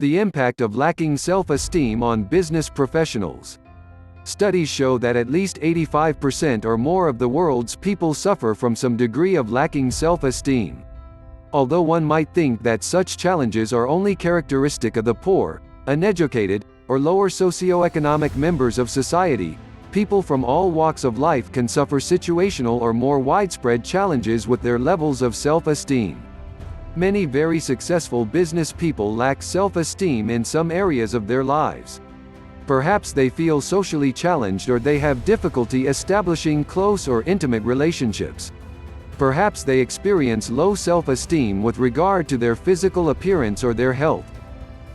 The impact of lacking self-esteem on business professionals. Studies show that at least 85% or more of the world's people suffer from some degree of lacking self-esteem. Although one might think that such challenges are only characteristic of the poor, uneducated, or lower socioeconomic members of society, people from all walks of life can suffer situational or more widespread challenges with their levels of self-esteem. Many very successful business people lack self-esteem in some areas of their lives. Perhaps they feel socially challenged or they have difficulty establishing close or intimate relationships. Perhaps they experience low self-esteem with regard to their physical appearance or their health.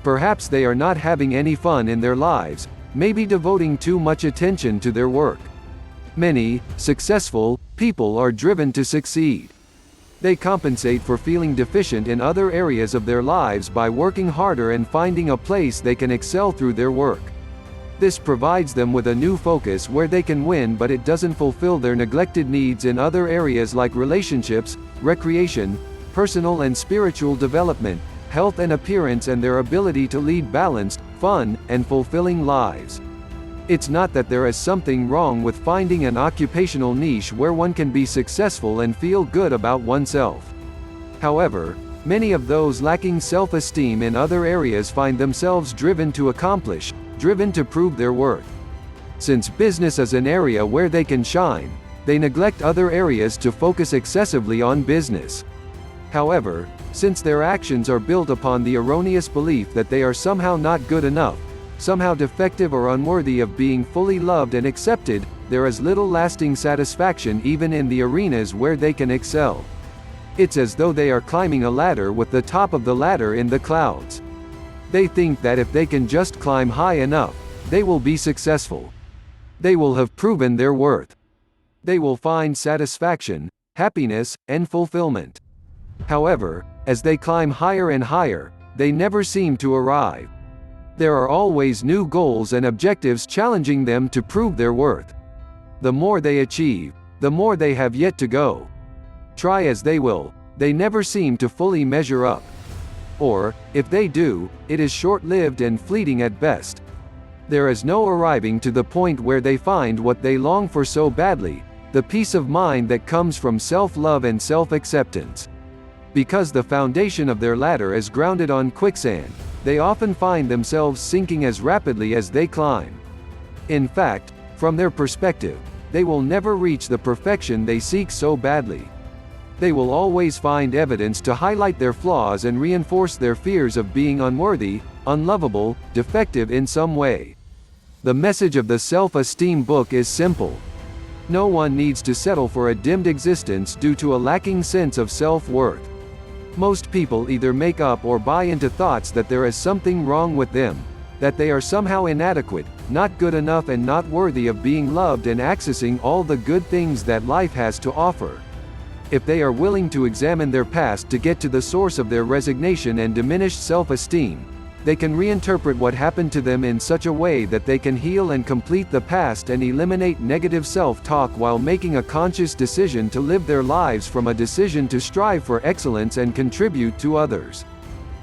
Perhaps they are not having any fun in their lives, maybe devoting too much attention to their work. Many successful people are driven to succeed. They compensate for feeling deficient in other areas of their lives by working harder and finding a place they can excel through their work. This provides them with a new focus where they can win, but it doesn't fulfill their neglected needs in other areas like relationships, recreation, personal and spiritual development, health and appearance, and their ability to lead balanced, fun, and fulfilling lives. It's not that there is something wrong with finding an occupational niche where one can be successful and feel good about oneself. However, many of those lacking self-esteem in other areas find themselves driven to accomplish, driven to prove their worth. Since business is an area where they can shine, they neglect other areas to focus excessively on business. However, since their actions are built upon the erroneous belief that they are somehow not good enough, somehow defective or unworthy of being fully loved and accepted, there is little lasting satisfaction even in the arenas where they can excel. It's as though they are climbing a ladder with the top of the ladder in the clouds. They think that if they can just climb high enough, they will be successful. They will have proven their worth. They will find satisfaction, happiness, and fulfillment. However, as they climb higher and higher, they never seem to arrive. There are always new goals and objectives challenging them to prove their worth. The more they achieve, the more they have yet to go. Try as they will, they never seem to fully measure up. Or, if they do, it is short-lived and fleeting at best. There is no arriving to the point where they find what they long for so badly, the peace of mind that comes from self-love and self-acceptance. Because the foundation of their ladder is grounded on quicksand, they often find themselves sinking as rapidly as they climb. In fact, from their perspective, they will never reach the perfection they seek so badly. They will always find evidence to highlight their flaws and reinforce their fears of being unworthy, unlovable, defective in some way. The message of the self-esteem book is simple. No one needs to settle for a dimmed existence due to a lacking sense of self-worth. Most people either make up or buy into thoughts that there is something wrong with them, that they are somehow inadequate, not good enough, and not worthy of being loved and accessing all the good things that life has to offer. If they are willing to examine their past to get to the source of their resignation and diminished self-esteem, they can reinterpret what happened to them in such a way that they can heal and complete the past and eliminate negative self-talk while making a conscious decision to live their lives from a decision to strive for excellence and contribute to others.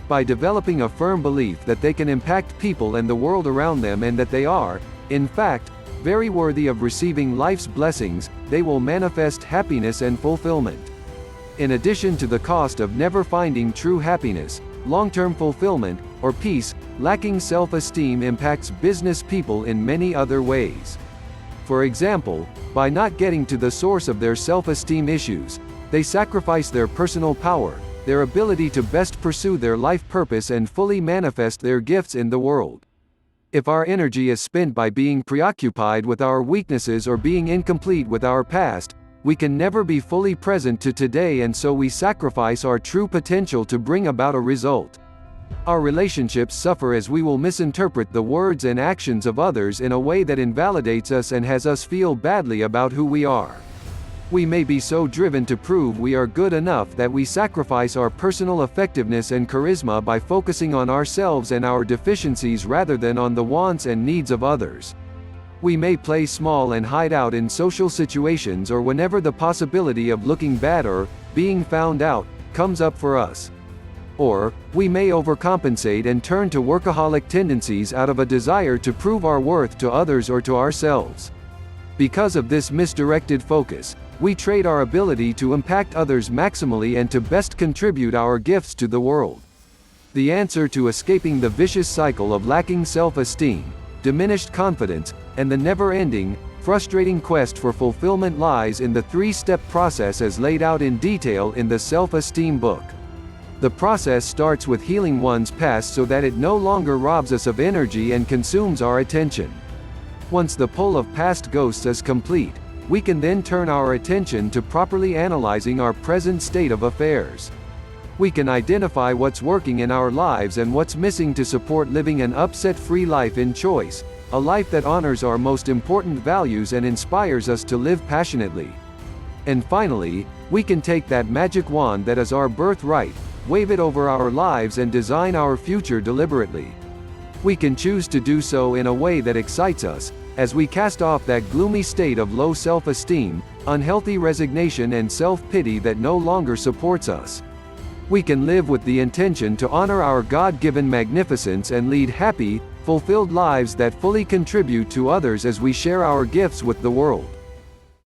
By developing a firm belief that they can impact people and the world around them and that they are, in fact, very worthy of receiving life's blessings, they will manifest happiness and fulfillment. In addition to the cost of never finding true happiness, long-term fulfillment, or peace, lacking self-esteem impacts business people in many other ways. For example, by not getting to the source of their self-esteem issues, they sacrifice their personal power, their ability to best pursue their life purpose and fully manifest their gifts in the world. If our energy is spent by being preoccupied with our weaknesses or being incomplete with our past, we can never be fully present to today, and so we sacrifice our true potential to bring about a result. Our relationships suffer as we will misinterpret the words and actions of others in a way that invalidates us and has us feel badly about who we are. We may be so driven to prove we are good enough that we sacrifice our personal effectiveness and charisma by focusing on ourselves and our deficiencies rather than on the wants and needs of others. We may play small and hide out in social situations or whenever the possibility of looking bad or being found out comes up for us. Or, we may overcompensate and turn to workaholic tendencies out of a desire to prove our worth to others or to ourselves. Because of this misdirected focus, we trade our ability to impact others maximally and to best contribute our gifts to the world. The answer to escaping the vicious cycle of lacking self-esteem, diminished confidence, and the never-ending, frustrating quest for fulfillment lies in the three-step process as laid out in detail in the Self-Esteem book. The process starts with healing one's past so that it no longer robs us of energy and consumes our attention. Once the pull of past ghosts is complete, we can then turn our attention to properly analyzing our present state of affairs. We can identify what's working in our lives and what's missing to support living an upset-free life in choice, a life that honors our most important values and inspires us to live passionately. And finally, we can take that magic wand that is our birthright, wave it over our lives and design our future deliberately. We can choose to do so in a way that excites us, as we cast off that gloomy state of low self-esteem, unhealthy resignation and self-pity that no longer supports us. We can live with the intention to honor our God-given magnificence and lead happy, fulfilled lives that fully contribute to others as we share our gifts with the world.